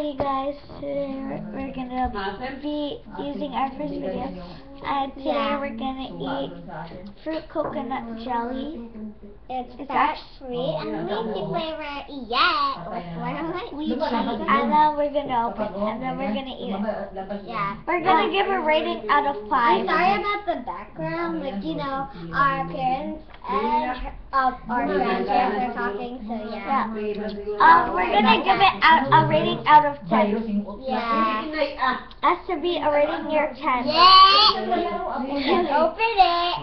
Hi guys, today we're gonna be using our first video, and today we're gonna eat fruit coconut jelly. It's fat-free and lychee flavor, yeah. Lychee, and then we're gonna open it, and then we're gonna eat it. Yeah. We're gonna give a rating out of 5. I'm sorry about the background, like, you know, our parents and our grandparents are talking, so yeah. We're gonna give it a rating out of 10. Yeah. Has to be a rating near 10. Yeah. Open it.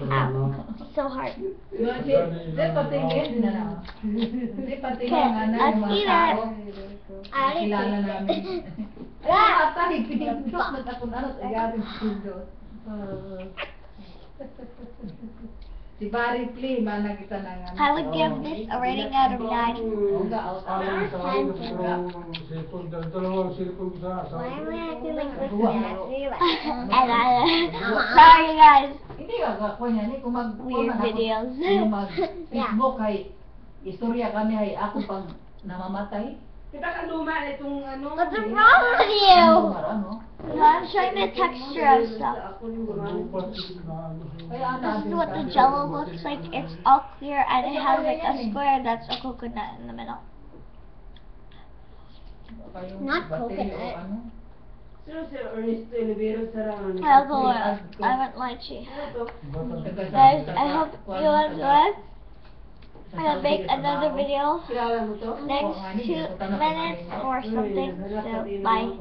Ow, so hard. Okay, let's eat it. Si Barry Play, mana kita nang I would give this a rating out of 9. Why am I acting like this nasty? Sorry guys. Hindi ka ko niya ni kung Weird videos. Facebook ay istorya kami ay ako pag namamatay. Kita ka luma itong ano. What's wrong with you? Ano? No, I'm showing the texture of stuff. This is what the jello looks like. It's all clear and it has like a square that's a coconut in the middle. Not coconut. Sino si Ernesto Olivero Sarangan? I want lychee. Guys, I hope you enjoyed. I'm gonna make another video Kilala mo to? next 2 minutes or something. So, bye.